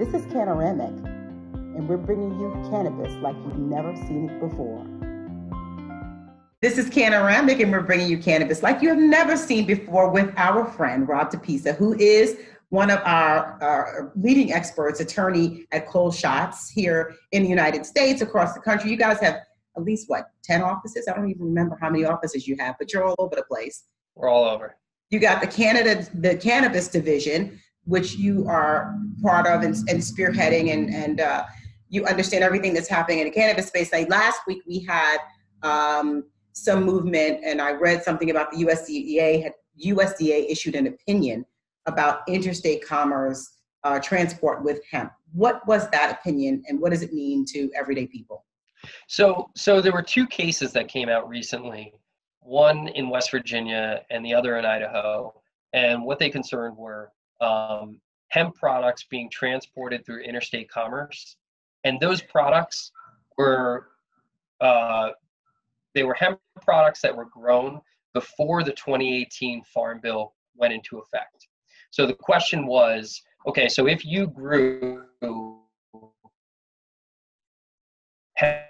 This is Cannaramic, and we're bringing you cannabis like you've never seen it before. This is Cannaramic, and we're bringing you cannabis like you have never seen before with our friend, Rob DiPisa, who is one of our leading experts, attorney at Schotz here in the United States, across the country. You guys have at least, 10 offices? I don't even remember how many offices you have, but you're all over the place. We're all over. You got the cannabis division, which you are part of and spearheading, and you understand everything that's happening in the cannabis space. Like last week, we had some movement, and I read something about the USDA issued an opinion about interstate commerce transport with hemp. What was that opinion, and what does it mean to everyday people? So there were two cases that came out recently, one in West Virginia and the other in Idaho. And what they concerned were hemp products being transported through interstate commerce. And those products were, they were hemp products that were grown before the 2018 Farm Bill went into effect. So the question was, okay, so if you grew hemp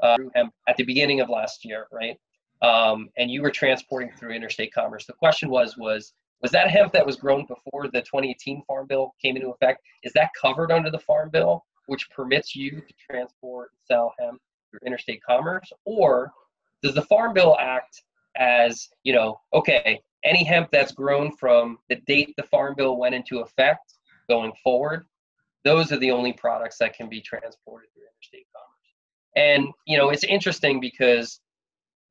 at the beginning of last year, right? And you were transporting through interstate commerce. The question was that hemp that was grown before the 2018 Farm Bill came into effect, is that covered under the Farm Bill, which permits you to transport and sell hemp through interstate commerce? Or does the Farm Bill act as, okay, any hemp that's grown from the date the Farm Bill went into effect going forward, those are the only products that can be transported through interstate commerce? And, it's interesting because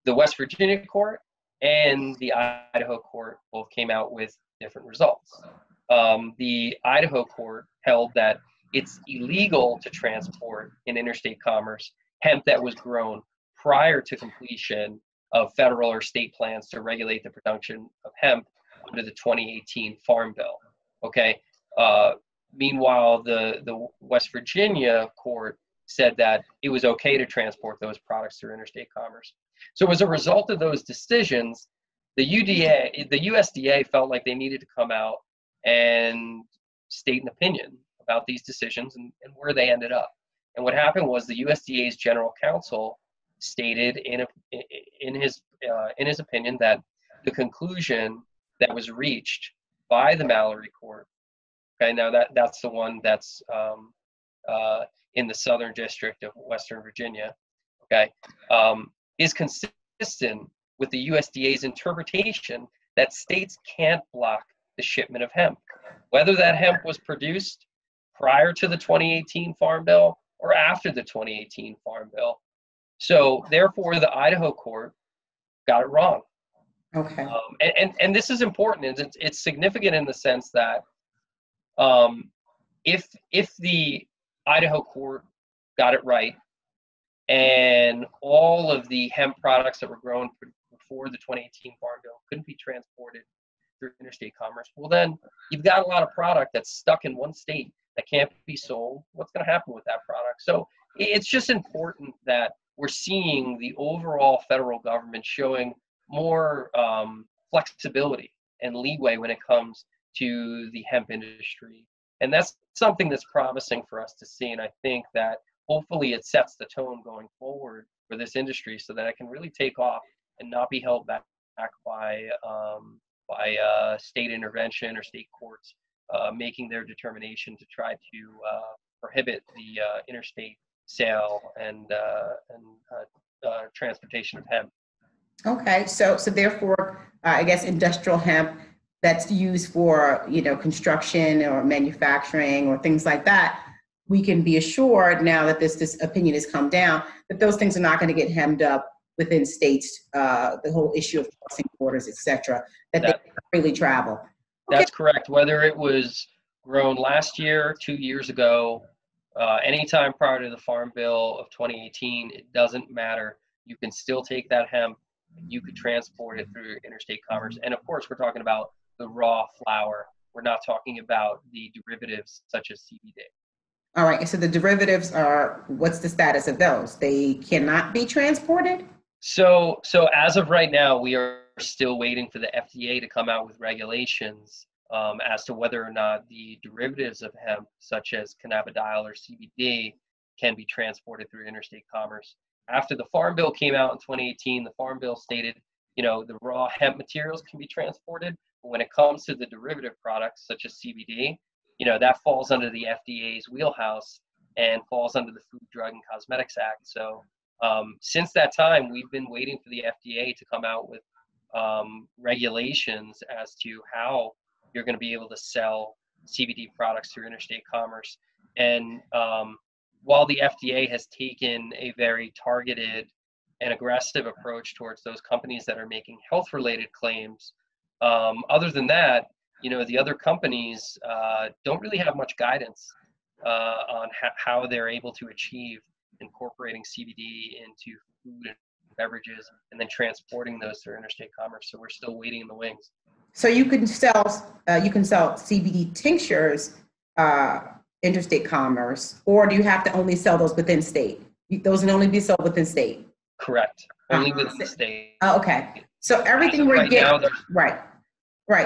the West Virginia court and the Idaho court both came out with different results. The Idaho court held that it's illegal to transport in interstate commerce hemp that was grown prior to completion of federal or state plans to regulate the production of hemp under the 2018 Farm Bill. Okay. Meanwhile, the West Virginia court said that it was okay to transport those products through interstate commerce. So as a result of those decisions, the USDA felt like they needed to come out and state an opinion about these decisions and where they ended up. And what happened was the USDA's general counsel stated in his opinion that the conclusion that was reached by the Mallory court, okay, now that's the one that's in the Southern District of Western Virginia, okay, is consistent with the USDA's interpretation that states can't block the shipment of hemp, whether that hemp was produced prior to the 2018 Farm Bill or after the 2018 Farm Bill. So therefore, the Idaho court got it wrong. Okay. And this is important. It's significant in the sense that if the Idaho court got it right, and all of the hemp products that were grown before the 2018 Farm Bill couldn't be transported through interstate commerce, well then you've got a lot of product that's stuck in one state that can't be sold. What's going to happen with that product? So it's just important that we're seeing the overall federal government showing more flexibility and leeway when it comes to the hemp industry. And that's something that's promising for us to see. And I think that hopefully it sets the tone going forward for this industry so that it can really take off and not be held back by state intervention or state courts making their determination to try to prohibit the interstate sale and transportation of hemp. Okay, so therefore, I guess industrial hemp that's used for, construction or manufacturing or things like that, we can be assured now that this opinion has come down that those things are not going to get hemmed up within states, the whole issue of crossing borders, et cetera, that they freely travel. Okay. That's correct. Whether it was grown last year, 2 years ago, anytime prior to the Farm Bill of 2018, it doesn't matter. You can still take that hemp, you could transport it through interstate commerce. And of course, we're talking about the raw flower. We're not talking about the derivatives such as CBD. All right, so the derivatives are, what's the status of those? They cannot be transported? So as of right now, we are still waiting for the FDA to come out with regulations as to whether or not the derivatives of hemp, such as cannabidiol or CBD, can be transported through interstate commerce. After the Farm Bill came out in 2018, the Farm Bill stated, the raw hemp materials can be transported, but when it comes to the derivative products, such as CBD, that falls under the FDA's wheelhouse and falls under the Food, Drug, and Cosmetics Act. So since that time, we've been waiting for the FDA to come out with regulations as to how you're going to be able to sell CBD products through interstate commerce. And while the FDA has taken a very targeted and aggressive approach towards those companies that are making health-related claims, other than that, the other companies don't really have much guidance on how they're able to achieve incorporating CBD into food and beverages and then transporting those through interstate commerce. So we're still waiting in the wings. So you can sell CBD tinctures interstate commerce, or do you have to only sell those within state? Those can only be sold within state. Correct. Only within the state. Okay. So everything we're getting, right.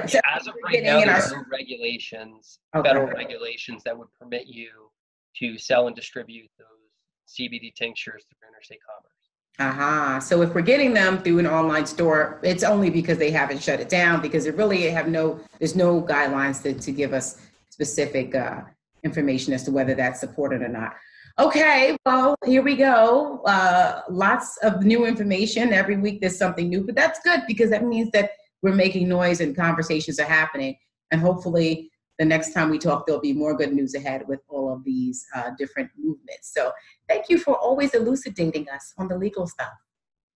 So as of right now, there's no regulations, federal regulations that would permit you to sell and distribute those CBD tinctures through interstate commerce. So if we're getting them through an online store, it's only because they haven't shut it down, because there's no guidelines to give us specific information as to whether that's supported or not. Okay, well, here we go. Lots of new information. Every week there's something new, but that's good because that means that we're making noise and conversations are happening. And hopefully the next time we talk, there'll be more good news ahead with all of these different movements. So thank you for always elucidating us on the legal stuff.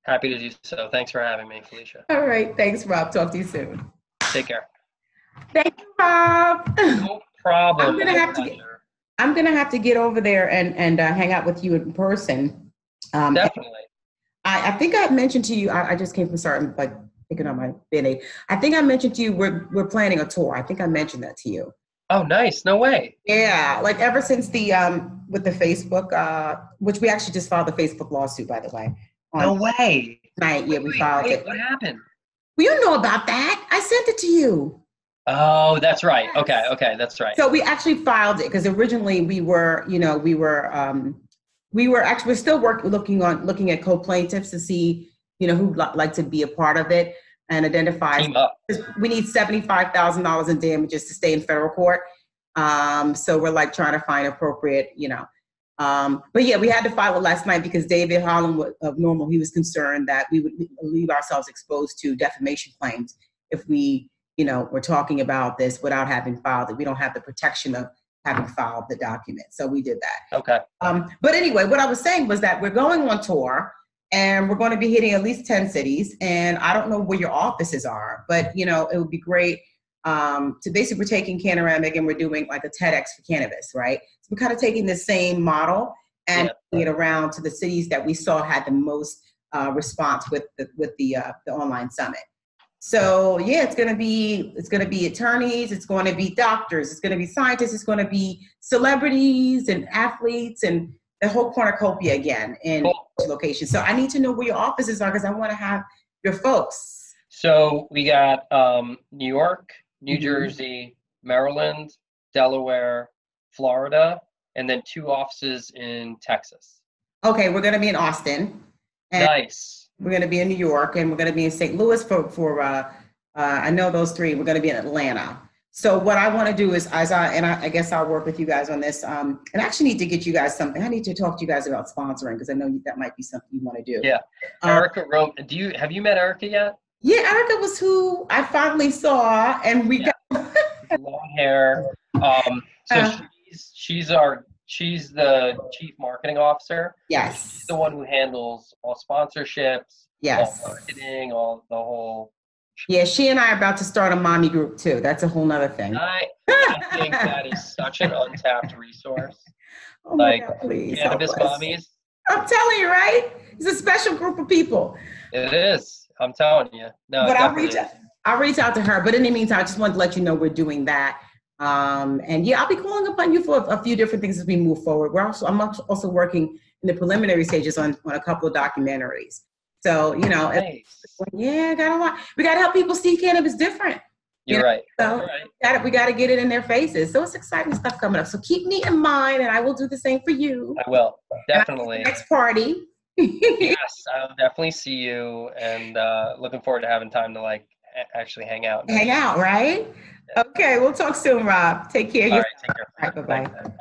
Happy to do so. Thanks for having me, Felicia. All right. Thanks, Rob. Talk to you soon. Take care. Thank you, Rob. No problem. I'm gonna have to get over there and hang out with you in person. Definitely. I think I mentioned to you. I just came from picking on my Band-Aid. I think I mentioned to you we're planning a tour. I think I mentioned that to you. Oh, nice. No way. Yeah, like ever since the with the Facebook, which we actually just filed the Facebook lawsuit, by the way. No way. Right. Yeah, we filed it. What happened? Well, you know about that. I sent it to you. Oh, that's right. Yes. Okay, that's right. So we actually filed it because originally we're still looking at co-plaintiffs to see, who'd like to be a part of it and identify. We need $75,000 in damages to stay in federal court. So we're trying to find appropriate, but yeah, we had to file it last night because David Holland of Normal, he was concerned that we would leave ourselves exposed to defamation claims if we, we're talking about this without having filed it. We don't have the protection of having filed the document. So we did that. Okay. But anyway, what I was saying was that we're going on tour and we're going to be hitting at least 10 cities. And I don't know where your offices are, but it would be great to basically, we're taking Cannaramic and we're doing like a TEDx for cannabis, right? So we're kind of taking the same model and taking it around to the cities that we saw had the most response with the online summit. So yeah, it's going to be attorneys, it's going to be doctors, it's going to be scientists, it's going to be celebrities and athletes and the whole cornucopia again in locations. So I need to know where your offices are because I want to have your folks. So we got New York, New Jersey, Maryland, Delaware, Florida, and then 2 offices in Texas. Okay, we're going to be in Austin. Nice. We're going to be in New York, and we're going to be in St. Louis for I know those 3. We're going to be in Atlanta. So what I want to do is, I guess I'll work with you guys on this. And I actually need to get you guys something. I need to talk to you guys about sponsoring because I know that might be something you want to do. Yeah. Erica Rome. Have you met Erica yet? Yeah, Erica was who I finally saw, and we got long hair. So she's the chief marketing officer. Yes. She's the one who handles all sponsorships, yes, all marketing, all the whole. Yeah, she and I are about to start a mommy group too. That's a whole nother thing. I think that is such an untapped resource. Oh my God, please. Cannabis mommies. I'm telling you, right? It's a special group of people. It is. I'm telling you. No, but I'll reach out to her. But in the meantime, I just wanted to let you know we're doing that. And yeah, I'll be calling upon you for a few different things as we move forward. I'm also working in the preliminary stages on a couple of documentaries. So, nice. Yeah, got a lot. We got to help people see cannabis different. You're right. So we got to get it in their faces. So it's exciting stuff coming up. So keep me in mind, and I will do the same for you. I will, definitely. Next party. Yes, I'll definitely see you, and looking forward to having time to like actually hang out. Hang out, right? Yeah. Okay, we'll talk soon, Rob. Take care. All right, take care. All right, bye-bye.